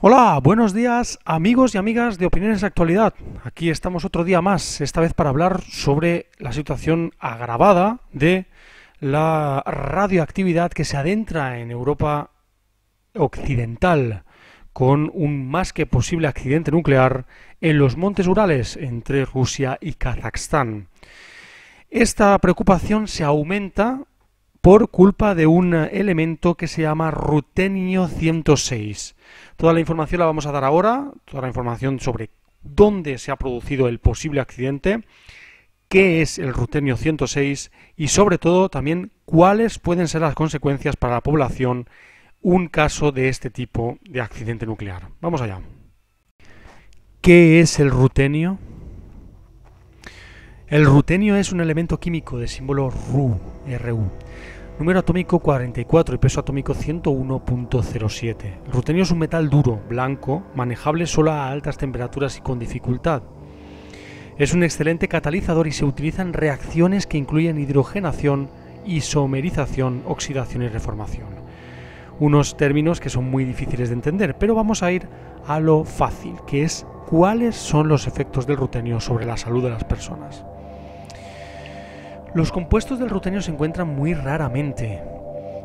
Hola, buenos días amigos y amigas de Opiniones de Actualidad. Aquí estamos otro día más, esta vez para hablar sobre la situación agravada de la radioactividad que se adentra en Europa occidental con un más que posible accidente nuclear en los montes Urales entre Rusia y Kazajstán. Esta preocupación se aumenta por culpa de un elemento que se llama rutenio 106. Toda la información la vamos a dar ahora, toda la información sobre dónde se ha producido el posible accidente, qué es el rutenio 106 y sobre todo también cuáles pueden ser las consecuencias para la población un caso de este tipo de accidente nuclear. Vamos allá. ¿Qué es el rutenio? El rutenio es un elemento químico de símbolo Ru, número atómico 44 y peso atómico 101.07. El rutenio es un metal duro, blanco, manejable solo a altas temperaturas y con dificultad. Es un excelente catalizador y se utiliza en reacciones que incluyen hidrogenación, isomerización, oxidación y reformación. Unos términos que son muy difíciles de entender, pero vamos a ir a lo fácil, que es cuáles son los efectos del rutenio sobre la salud de las personas. Los compuestos del rutenio se encuentran muy raramente.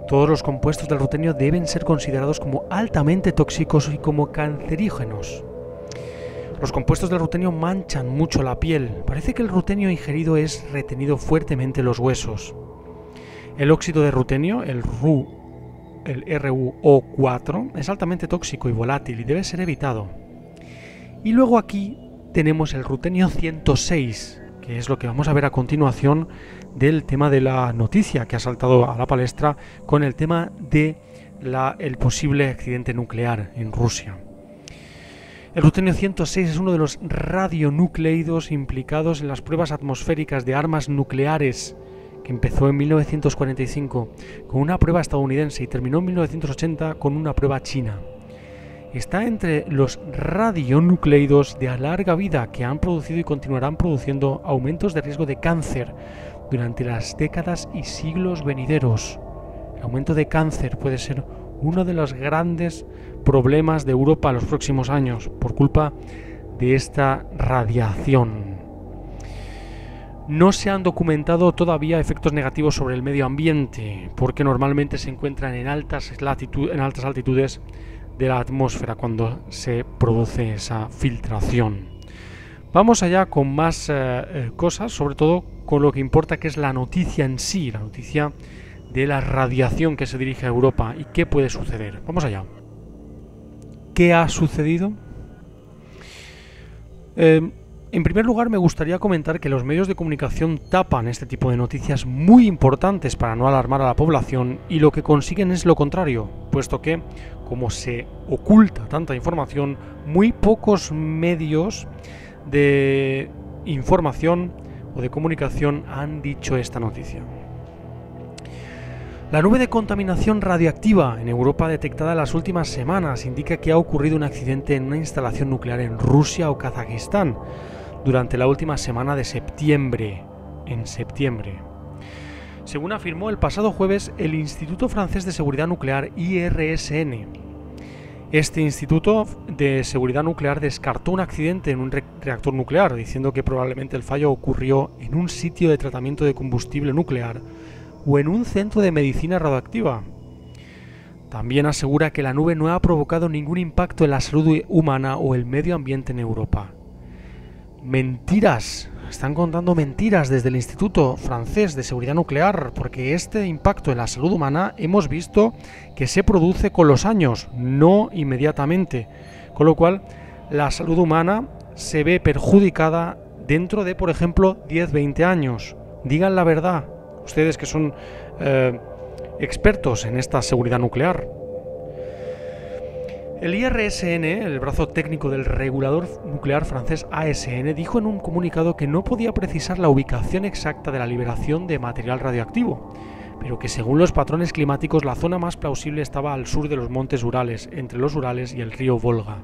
Todos los compuestos del rutenio deben ser considerados como altamente tóxicos y como cancerígenos. Los compuestos del rutenio manchan mucho la piel. Parece que el rutenio ingerido es retenido fuertemente en los huesos. El óxido de rutenio, el RuO4, es altamente tóxico y volátil y debe ser evitado. Y luego aquí tenemos el rutenio 106, que es lo que vamos a ver a continuación del tema de la noticia que ha saltado a la palestra con el tema de el posible accidente nuclear en Rusia. El rutenio 106 es uno de los radionucleidos implicados en las pruebas atmosféricas de armas nucleares, que empezó en 1945 con una prueba estadounidense y terminó en 1980 con una prueba china. Está entre los radionucleidos de larga vida que han producido y continuarán produciendo aumentos de riesgo de cáncer durante las décadas y siglos venideros. El aumento de cáncer puede ser uno de los grandes problemas de Europa en los próximos años por culpa de esta radiación. No se han documentado todavía efectos negativos sobre el medio ambiente, porque normalmente se encuentran en altas altitudes de la atmósfera cuando se produce esa filtración. Vamos allá con más cosas, sobre todo con lo que importa, que es la noticia en sí, la noticia de la radiación que se dirige a Europa y qué puede suceder. Vamos allá. ¿Qué ha sucedido? En primer lugar, me gustaría comentar que los medios de comunicación tapan este tipo de noticias muy importantes para no alarmar a la población y lo que consiguen es lo contrario, puesto que, como se oculta tanta información, muy pocos medios de información o de comunicación han dicho esta noticia. La nube de contaminación radioactiva en Europa detectada en las últimas semanas indica que ha ocurrido un accidente en una instalación nuclear en Rusia o Kazajistán durante la última semana de septiembre. Según afirmó el pasado jueves el Instituto Francés de Seguridad Nuclear IRSN. Este Instituto de Seguridad Nuclear descartó un accidente en un reactor nuclear, diciendo que probablemente el fallo ocurrió en un sitio de tratamiento de combustible nuclear o en un centro de medicina radioactiva. También asegura que la nube no ha provocado ningún impacto en la salud humana o el medio ambiente en Europa. Mentiras, están contando mentiras desde el Instituto Francés de Seguridad Nuclear, porque este impacto en la salud humana hemos visto que se produce con los años, no inmediatamente, con lo cual la salud humana se ve perjudicada dentro de, por ejemplo, 10-20 años. Digan la verdad, ustedes que son expertos en esta seguridad nuclear. El IRSN, el brazo técnico del regulador nuclear francés ASN, dijo en un comunicado que no podía precisar la ubicación exacta de la liberación de material radioactivo, pero que según los patrones climáticos la zona más plausible estaba al sur de los montes Urales, entre los Urales y el río Volga.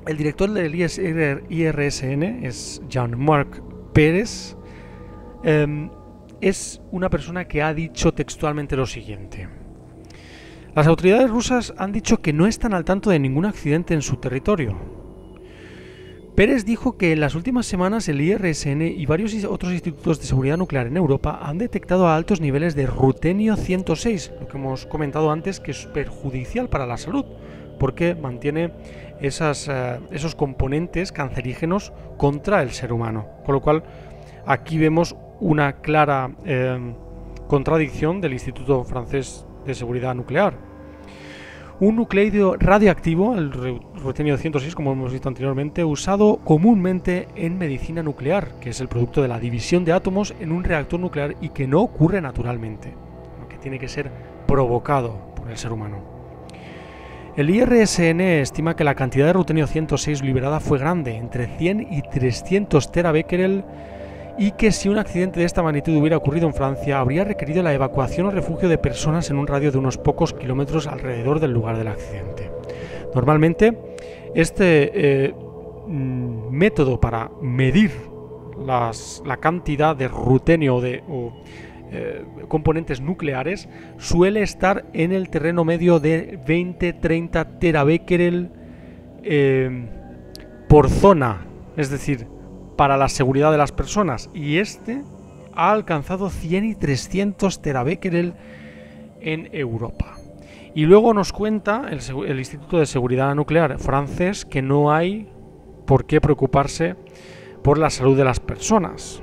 El director del IRSN es Jean-Marc Pérez. Es una persona que ha dicho textualmente lo siguiente: Las autoridades rusas han dicho que no están al tanto de ningún accidente en su territorio. Pérez dijo que en las últimas semanas el IRSN y varios otros institutos de seguridad nuclear en Europa han detectado altos niveles de rutenio 106, lo que hemos comentado antes, que es perjudicial para la salud, porque mantiene esos componentes cancerígenos contra el ser humano. Con lo cual, aquí vemos una clara contradicción del Instituto Francés de Seguridad Nuclear. Un nucleido radioactivo, el rutenio 106, como hemos visto anteriormente, usado comúnmente en medicina nuclear, que es el producto de la división de átomos en un reactor nuclear y que no ocurre naturalmente, que tiene que ser provocado por el ser humano. El IRSN estima que la cantidad de rutenio 106 liberada fue grande, entre 100 y 300 terabecquerel, y que si un accidente de esta magnitud hubiera ocurrido en Francia, habría requerido la evacuación o refugio de personas en un radio de unos pocos kilómetros alrededor del lugar del accidente. Normalmente, este método para medir la cantidad de rutenio o componentes nucleares suele estar en el terreno medio de 20-30 terabecquerel por zona, es decir, para la seguridad de las personas, y este ha alcanzado 100 y 300 terabecquerel en Europa. Y luego nos cuenta el Instituto de Seguridad Nuclear francés que no hay por qué preocuparse por la salud de las personas.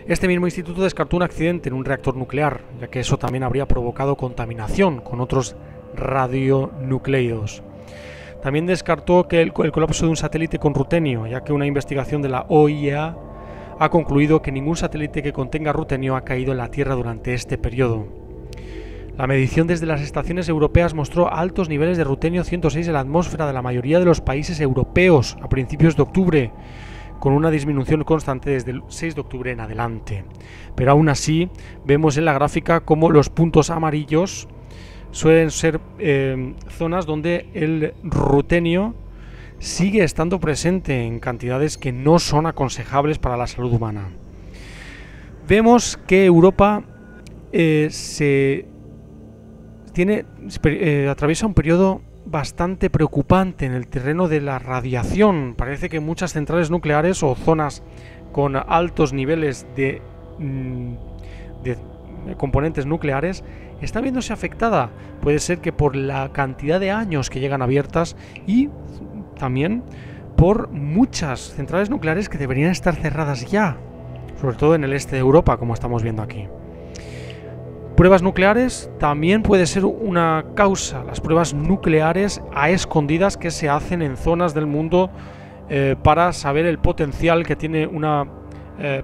Este mismo instituto descartó un accidente en un reactor nuclear, ya que eso también habría provocado contaminación con otros radionucleidos. También descartó que el colapso de un satélite con rutenio, ya que una investigación de la OIEA ha concluido que ningún satélite que contenga rutenio ha caído en la Tierra durante este periodo. La medición desde las estaciones europeas mostró altos niveles de rutenio 106 en la atmósfera de la mayoría de los países europeos a principios de octubre, con una disminución constante desde el 6 de octubre en adelante. Pero aún así, vemos en la gráfica cómo los puntos amarillos suelen ser zonas donde el rutenio sigue estando presente en cantidades que no son aconsejables para la salud humana. Vemos que Europa atraviesa un periodo bastante preocupante en el terreno de la radiación. Parece que muchas centrales nucleares o zonas con altos niveles de componentes nucleares está viéndose afectada. Puede ser que por la cantidad de años que llegan abiertas y también por muchas centrales nucleares que deberían estar cerradas ya, sobre todo en el este de Europa, como estamos viendo aquí. Pruebas nucleares también puede ser una causa. Las pruebas nucleares a escondidas que se hacen en zonas del mundo para saber el potencial que tiene una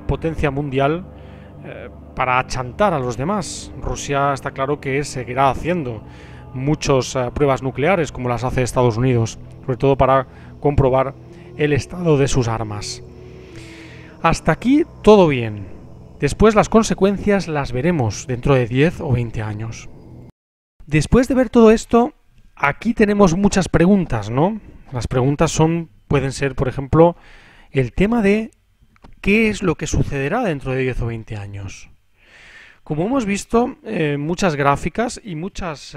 potencia mundial para achantar a los demás. Rusia está claro que seguirá haciendo muchas pruebas nucleares como las hace Estados Unidos, sobre todo para comprobar el estado de sus armas. Hasta aquí todo bien. Después las consecuencias las veremos dentro de 10 o 20 años. Después de ver todo esto, aquí tenemos muchas preguntas, ¿no? Las preguntas pueden ser, por ejemplo, el tema de ¿qué es lo que sucederá dentro de 10 o 20 años? Como hemos visto, muchas gráficas y muchas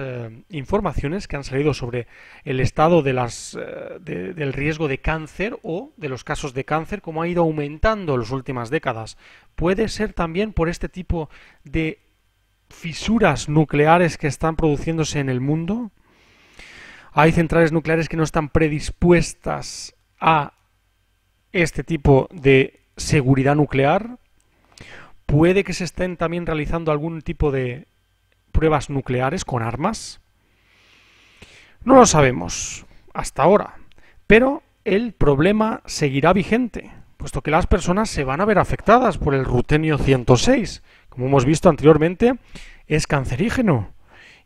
informaciones que han salido sobre el estado del riesgo de cáncer o de los casos de cáncer, como ha ido aumentando en las últimas décadas. Puede ser también por este tipo de fisuras nucleares que están produciéndose en el mundo. Hay centrales nucleares que no están predispuestas a este tipo de seguridad nuclear. Puede que se estén también realizando algún tipo de pruebas nucleares con armas. No lo sabemos hasta ahora, pero el problema seguirá vigente, puesto que las personas se van a ver afectadas por el rutenio 106. Como hemos visto anteriormente, es cancerígeno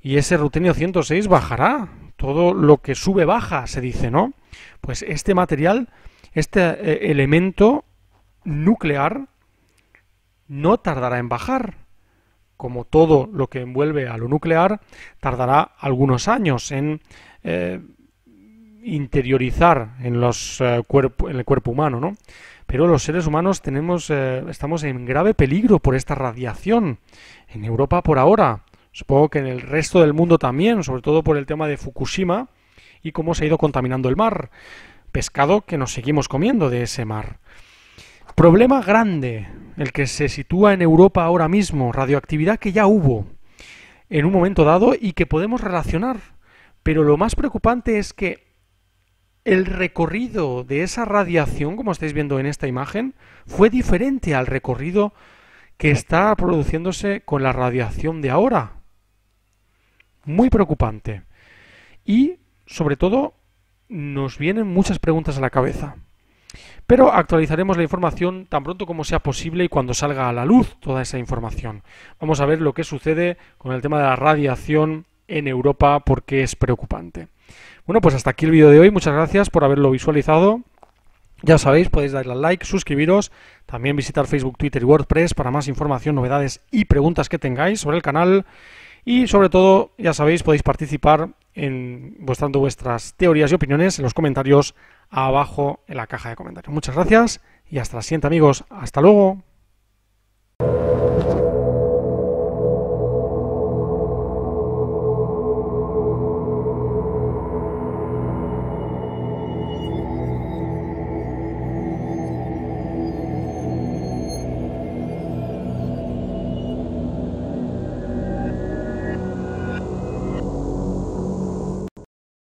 y ese rutenio 106 bajará. Todo lo que sube baja, se dice, ¿no? Pues este material, este elemento nuclear, no tardará en bajar. Como todo lo que envuelve a lo nuclear, tardará algunos años en interiorizar en el cuerpo humano, ¿no? Pero los seres humanos estamos en grave peligro por esta radiación. En Europa por ahora Supongo que en el resto del mundo también, sobre todo por el tema de Fukushima y cómo se ha ido contaminando el mar. Pescado que nos seguimos comiendo de ese mar. Problema grande, el que se sitúa en Europa ahora mismo, radioactividad que ya hubo en un momento dado y que podemos relacionar. Pero lo más preocupante es que el recorrido de esa radiación, como estáis viendo en esta imagen, fue diferente al recorrido que está produciéndose con la radiación de ahora. Muy preocupante. Y, sobre todo, nos vienen muchas preguntas a la cabeza. Pero actualizaremos la información tan pronto como sea posible y cuando salga a la luz toda esa información. Vamos a ver lo que sucede con el tema de la radiación en Europa porque es preocupante. Bueno, pues hasta aquí el vídeo de hoy. Muchas gracias por haberlo visualizado. Ya sabéis, podéis darle al like, suscribiros, también visitar Facebook, Twitter y WordPress para más información, novedades y preguntas que tengáis sobre el canal. Y sobre todo, ya sabéis, podéis participar mostrando vuestras teorías y opiniones en los comentarios abajo en la caja de comentarios. Muchas gracias y hasta la siguiente, amigos. Hasta luego.